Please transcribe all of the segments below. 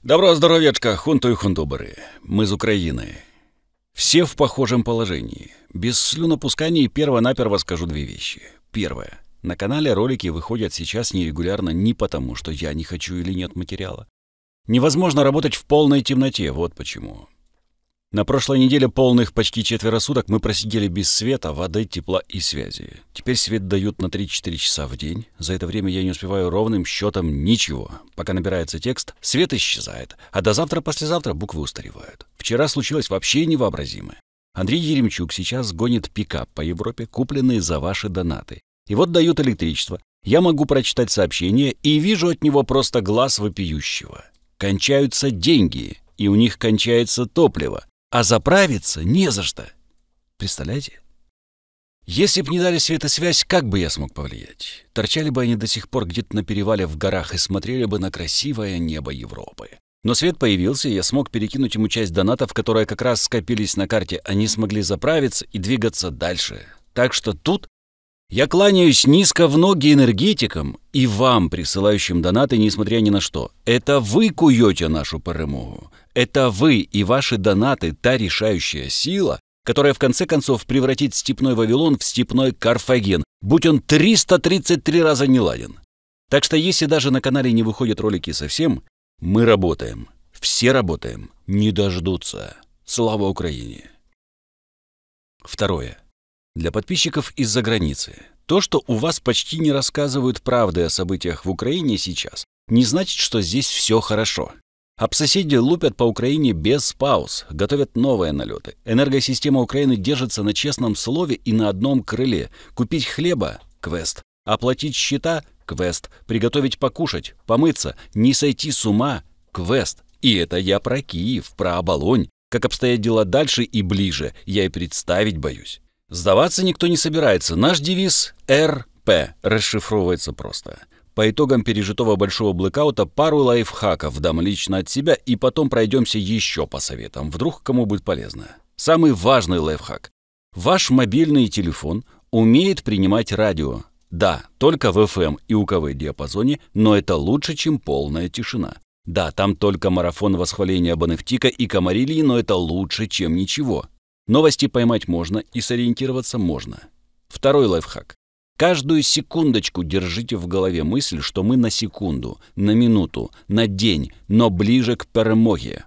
Доброго здоровечка, хунту и хундубары. Мы из Украины. Все в похожем положении. Без слюнопусканий перво-наперво скажу две вещи. Первое. На канале ролики выходят сейчас нерегулярно не потому, что я не хочу или нет материала. Невозможно работать в полной темноте, вот почему. На прошлой неделе полных почти 4 суток мы просидели без света, воды, тепла и связи. Теперь свет дают на 3-4 часа в день. За это время я не успеваю ровным счетом ничего. Пока набирается текст, свет исчезает, а до завтра-послезавтра буквы устаревают. Вчера случилось вообще невообразимое. Андрей Еремчук сейчас гонит пикап по Европе, купленный за ваши донаты. И вот дают электричество. Я могу прочитать сообщение и вижу от него просто глаз вопиющего. Кончаются деньги, и у них кончается топливо. А заправиться не за что. Представляете? Если б не дали свет и связь, как бы я смог повлиять? Торчали бы они до сих пор где-то на перевале в горах и смотрели бы на красивое небо Европы. Но свет появился, и я смог перекинуть ему часть донатов, которые как раз скопились на карте. Они смогли заправиться и двигаться дальше. Так что тут я кланяюсь низко в ноги энергетикам и вам, присылающим донаты, несмотря ни на что. Это вы куете нашу перемогу. Это вы и ваши донаты — та решающая сила, которая в конце концов превратит степной Вавилон в степной Карфаген, будь он 333 раза не ладен. Так что если даже на канале не выходят ролики совсем, мы работаем. Все работаем. Не дождутся. Слава Украине. Второе. Для подписчиков из-за границы. То, что у вас почти не рассказывают правды о событиях в Украине сейчас, не значит, что здесь все хорошо. Обсоседи лупят по Украине без пауз, готовят новые налеты. Энергосистема Украины держится на честном слове и на одном крыле. Купить хлеба – квест. Оплатить счета – квест. Приготовить покушать, помыться, не сойти с ума – квест. И это я про Киев, про Оболонь. Как обстоят дела дальше и ближе, я и представить боюсь. Сдаваться никто не собирается. Наш девиз РП расшифровывается просто. По итогам пережитого большого блэкаута пару лайфхаков дам лично от себя и потом пройдемся еще по советам. Вдруг кому будет полезно. Самый важный лайфхак. Ваш мобильный телефон умеет принимать радио. Да, только в FM и УКВ диапазоне, но это лучше, чем полная тишина. Да, там только марафон восхваления Бонефтика и Камарильи, но это лучше, чем ничего. Новости поймать можно и сориентироваться можно. Второй лайфхак. Каждую секундочку держите в голове мысль, что мы на секунду, на минуту, на день, но ближе к перемоге.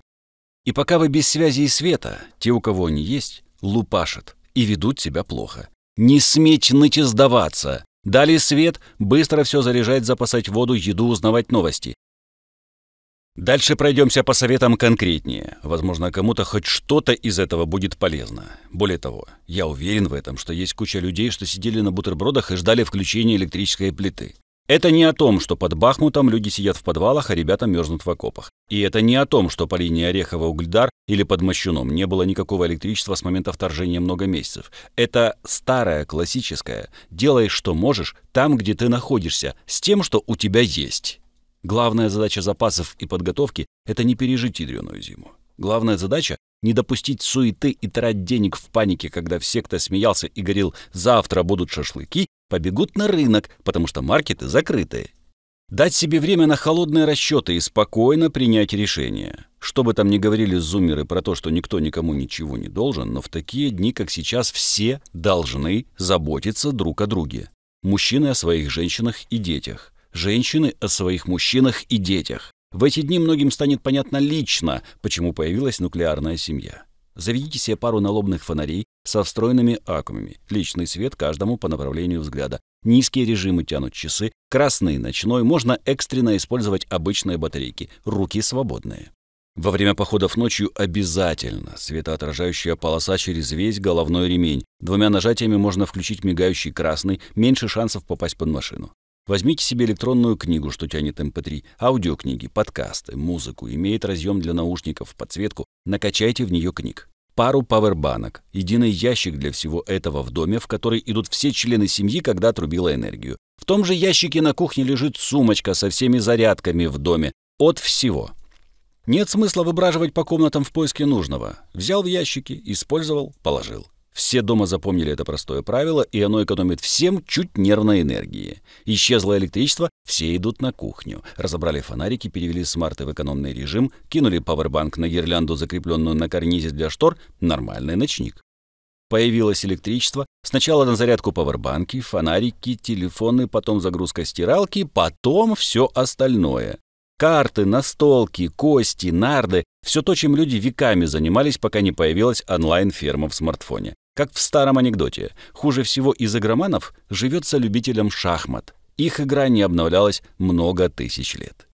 И пока вы без связи и света, те, у кого они есть, лупашат и ведут себя плохо. Не сметь ныть и сдаваться. Дали свет, быстро все заряжать, запасать воду, еду, узнавать новости. Дальше пройдемся по советам конкретнее. Возможно, кому-то хоть что-то из этого будет полезно. Более того, я уверен в этом, что есть куча людей, что сидели на бутербродах и ждали включения электрической плиты. Это не о том, что под Бахмутом люди сидят в подвалах, а ребята мерзнут в окопах. И это не о том, что по линии Орехово-Угледар или под Мощуном не было никакого электричества с момента вторжения много месяцев. Это старое, классическое. Делай, что можешь, там, где ты находишься, с тем, что у тебя есть. Главная задача запасов и подготовки – это не пережить ядреную зиму. Главная задача – не допустить суеты и тратить денег в панике, когда все, кто смеялся и говорил «завтра будут шашлыки», побегут на рынок, потому что маркеты закрыты. Дать себе время на холодные расчеты и спокойно принять решение. Что бы там ни говорили зумеры про то, что никто никому ничего не должен, но в такие дни, как сейчас, все должны заботиться друг о друге. Мужчины о своих женщинах и детях. Женщины о своих мужчинах и детях. В эти дни многим станет понятно лично, почему появилась нуклеарная семья. Заведите себе пару налобных фонарей со встроенными аккумами. Личный свет каждому по направлению взгляда. Низкие режимы тянут часы. Красный, ночной. Можно экстренно использовать обычные батарейки. Руки свободные. Во время походов ночью обязательно светоотражающая полоса через весь головной ремень. 2 нажатиями можно включить мигающий красный. Меньше шансов попасть под машину. Возьмите себе электронную книгу, что тянет MP3, аудиокниги, подкасты, музыку, имеет разъем для наушников, подсветку, накачайте в нее книг. Пару пауэрбанок, единый ящик для всего этого в доме, в который идут все члены семьи, когда отрубила энергию. В том же ящике на кухне лежит сумочка со всеми зарядками в доме. От всего. Нет смысла выбраживать по комнатам в поиске нужного. Взял в ящики, использовал, положил. Все дома запомнили это простое правило, и оно экономит всем чуть нервной энергии. Исчезло электричество, все идут на кухню. Разобрали фонарики, перевели смарты в экономный режим, кинули пауэрбанк на гирлянду, закрепленную на карнизе для штор, нормальный ночник. Появилось электричество, сначала на зарядку пауэрбанки, фонарики, телефоны, потом загрузка стиралки, потом все остальное. Карты, настолки, кости, нарды – все то, чем люди веками занимались, пока не появилась онлайн-ферма в смартфоне. Как в старом анекдоте, хуже всего из игроманов живется любителям шахмат. Их игра не обновлялась много тысяч лет.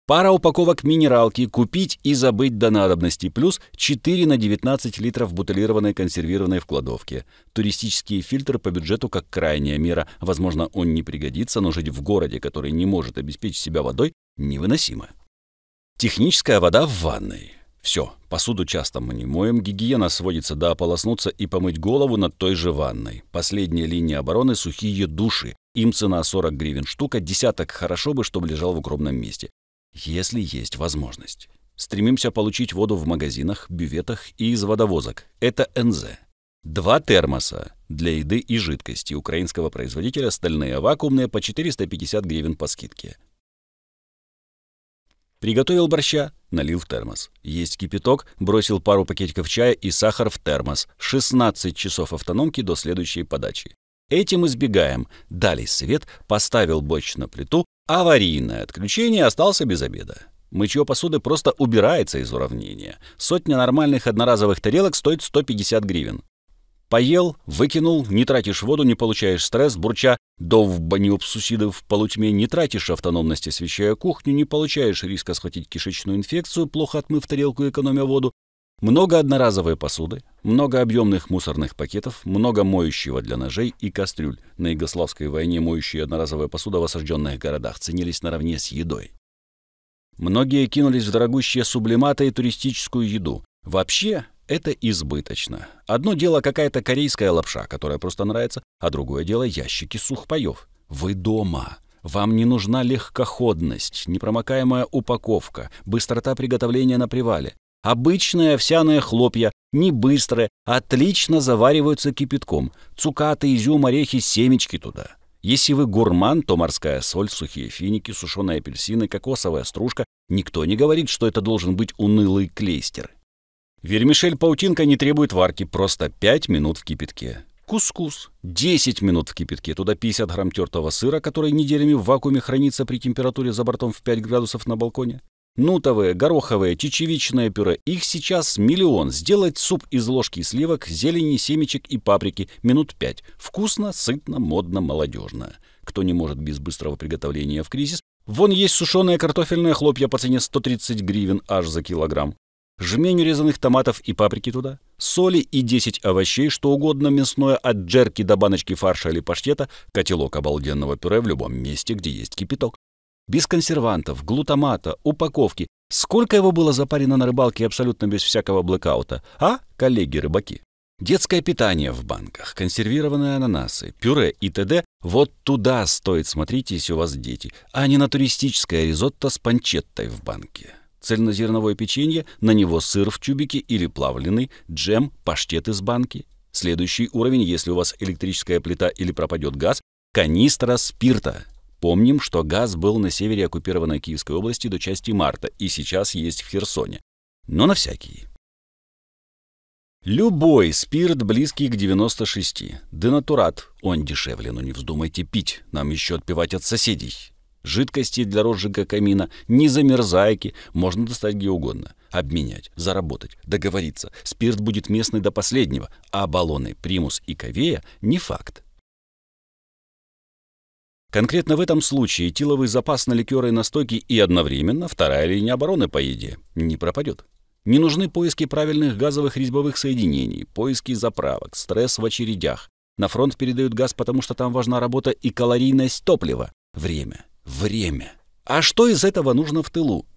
Пара упаковок минералки, купить и забыть до надобности, плюс 4 на 19 литров бутилированной консервированной в кладовке. Туристический фильтр по бюджету как крайняя мера. Возможно, он не пригодится, но жить в городе, который не может обеспечить себя водой, невыносимо. Техническая вода в ванной. Все, посуду часто мы не моем, гигиена сводится до ополоснуться и помыть голову над той же ванной. Последняя линия обороны – сухие души. Им цена 40 гривен штука, десяток хорошо бы, чтобы лежал в укромном месте. Если есть возможность. Стремимся получить воду в магазинах, бюветах и из водовозок. Это НЗ. 2 термоса для еды и жидкости украинского производителя, стальные вакуумные, по 450 гривен по скидке. Приготовил борща, налил в термос. Есть кипяток, бросил пару пакетиков чая и сахар в термос. 16 часов автономки до следующей подачи. Этим избегаем. Дали свет, поставил борщ на плиту, аварийное отключение, остался без обеда. Мытье посуды просто убирается из уравнения. Сотня нормальных одноразовых тарелок стоит 150 гривен. Поел, выкинул, не тратишь воду, не получаешь стресс, бурча «довбаню псусиды в полутьме», не тратишь автономность, освещая кухню, не получаешь риска схватить кишечную инфекцию, плохо отмыв тарелку и экономя воду. Много одноразовой посуды, много объемных мусорных пакетов, много моющего для ножей и кастрюль. На Югославской войне моющая одноразовая посуда в осажденных городах ценились наравне с едой. Многие кинулись в дорогущие сублиматы и туристическую еду. Вообще, это избыточно. Одно дело какая-то корейская лапша, которая просто нравится, а другое дело ящики сухпаев. Вы дома. Вам не нужна легкоходность, непромокаемая упаковка, быстрота приготовления на привале. Обычные овсяные хлопья, не быстрые, отлично завариваются кипятком. Цукаты, изюм, орехи, семечки туда. Если вы гурман, то морская соль, сухие финики, сушеные апельсины, кокосовая стружка. Никто не говорит, что это должен быть унылый клейстер. Вермишель-паутинка не требует варки, просто 5 минут в кипятке. Кускус. 10 минут в кипятке. Туда 50 грамм тертого сыра, который неделями в вакууме хранится при температуре за бортом в 5 градусов на балконе. Нутовые, гороховые, чечевичное пюре. Их сейчас миллион. Сделать суп из ложки сливок, зелени, семечек и паприки. Минут 5. Вкусно, сытно, модно, молодежно. Кто не может без быстрого приготовления в кризис? Вон есть сушеные картофельные хлопья по цене 130 гривен аж за килограмм. Жмень резаных томатов и паприки туда. Соли и 10 овощей, что угодно мясное, от джерки до баночки фарша или паштета. Котелок обалденного пюре в любом месте, где есть кипяток. Без консервантов, глутамата, упаковки. Сколько его было запарено на рыбалке абсолютно без всякого блэкаута, а, коллеги-рыбаки? Детское питание в банках, консервированные ананасы, пюре и т.д. Вот туда стоит смотреть, если у вас дети, а не на туристическое ризотто с панчеттой в банке. Цельнозерновое печенье, на него сыр в тюбике или плавленый, джем, паштет из банки. Следующий уровень, если у вас электрическая плита или пропадет газ, канистра спирта. Помним, что газ был на севере оккупированной Киевской области до части марта и сейчас есть в Херсоне. Но на всякий. Любой спирт, близкий к 96. Денатурат. Он дешевле, но не вздумайте пить. Нам еще отпивать от соседей. Жидкости для розжига камина, незамерзайки. Можно достать где угодно. Обменять, заработать, договориться. Спирт будет местный до последнего, а баллоны «Примус» и «Кавея» не факт. Конкретно в этом случае этиловый запас на ликеры и настойки и одновременно вторая линия обороны по еде не пропадет. Не нужны поиски правильных газовых резьбовых соединений, поиски заправок, стресс в очередях. На фронт передают газ, потому что там важна работа и калорийность топлива. Время. Время. А что из этого нужно в тылу?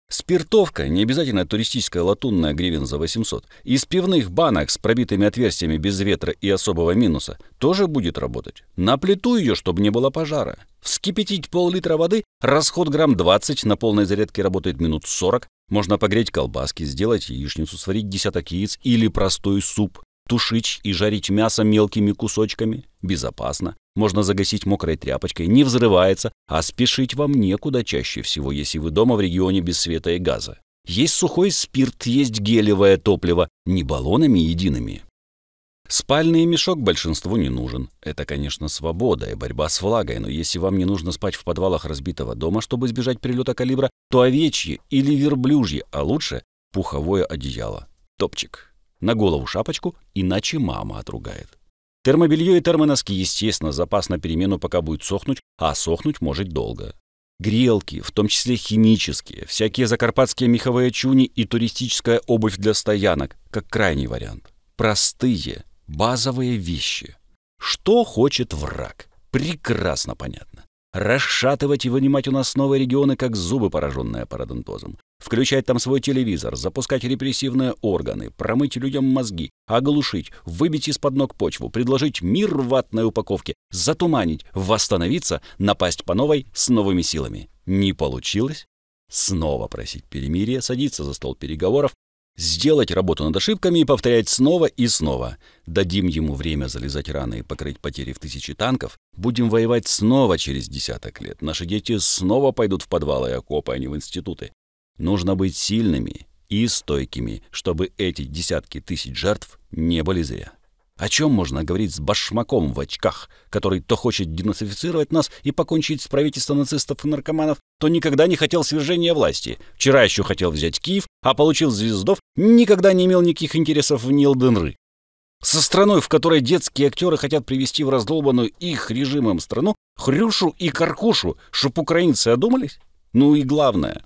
Спиртовка, не обязательно туристическая латунная гривен за 800, из пивных банок с пробитыми отверстиями без ветра и особого минуса тоже будет работать. На плиту ее, чтобы не было пожара. Вскипятить пол-литра воды, расход грамм 20, на полной зарядке работает минут 40. Можно погреть колбаски, сделать яичницу, сварить десяток яиц или простой суп. Тушить и жарить мясо мелкими кусочками безопасно. Можно загасить мокрой тряпочкой, не взрывается, а спешить вам некуда чаще всего, если вы дома в регионе без света и газа. Есть сухой спирт, есть гелевое топливо, не баллонами едиными. Спальный мешок большинству не нужен. Это, конечно, свобода и борьба с влагой, но если вам не нужно спать в подвалах разбитого дома, чтобы избежать прилета калибра, то овечье или верблюжье, а лучше пуховое одеяло. Топчик. На голову шапочку, иначе мама отругает. Термобелье и термоноски, естественно, запас на перемену, пока будет сохнуть, а сохнуть может долго. Грелки, в том числе химические, всякие закарпатские меховые чуни и туристическая обувь для стоянок, как крайний вариант. Простые, базовые вещи. Что хочет враг? Прекрасно понятно. Расшатывать и вынимать у нас новые регионы, как зубы, пораженные пародонтозом. Включать там свой телевизор, запускать репрессивные органы, промыть людям мозги, оглушить, выбить из-под ног почву, предложить мир в ватной упаковке, затуманить, восстановиться, напасть по новой с новыми силами. Не получилось? Снова просить перемирия, садиться за стол переговоров, сделать работу над ошибками и повторять снова и снова. Дадим ему время залезать раны и покрыть потери в 1000 танков. Будем воевать снова через десяток лет. Наши дети снова пойдут в подвалы и окопы, а не в институты. Нужно быть сильными и стойкими, чтобы эти десятки тысяч жертв не были зря. О чем можно говорить с башмаком в очках, который то хочет денацифицировать нас и покончить с правительством нацистов и наркоманов, то никогда не хотел свержения власти. Вчера еще хотел взять Киев, а получил Звездов, никогда не имел никаких интересов в Нилденры. Со страной, в которой детские актеры хотят привести в раздолбанную их режимом страну Хрюшу и Каркушу, чтоб украинцы одумались? Ну и главное,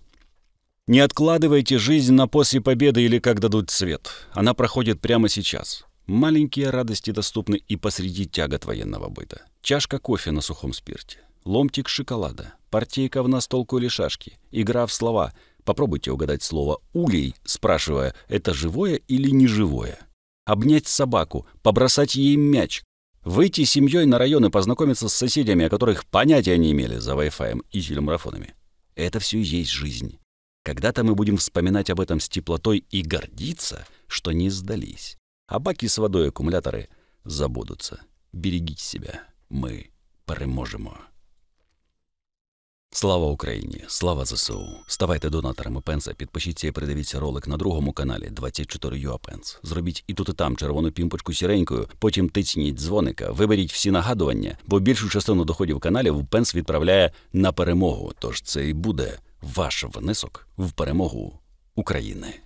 не откладывайте жизнь на после победы или как дадут цвет. Она проходит прямо сейчас. Маленькие радости доступны и посреди тягот военного быта. Чашка кофе на сухом спирте, ломтик шоколада, партейка в настолку или шашки, игра в слова. Попробуйте угадать слово «улей», спрашивая, это живое или неживое. Обнять собаку, побросать ей мяч, выйти с семьей на район и познакомиться с соседями, о которых понятия не имели за Wi-Fi и телемарафонами. Это все и есть жизнь. Когда-то мы будем вспоминать об этом с теплотой и гордиться, что не сдались. А баки з водою, акумулятори забудуться. Берегіть себе. Ми переможемо. Слава Україні! Слава ЗСУ! Ставайте донаторами Пенса, підпишіться і передивіться ролик на другому каналі 24UA Pence. Зробіть і тут і там червону пімпочку сіренькою, потім тицніть дзвоника, виберіть всі нагадування, бо більшу частину доходів каналів Пенс відправляє на перемогу. Тож це і буде ваш внесок в перемогу України.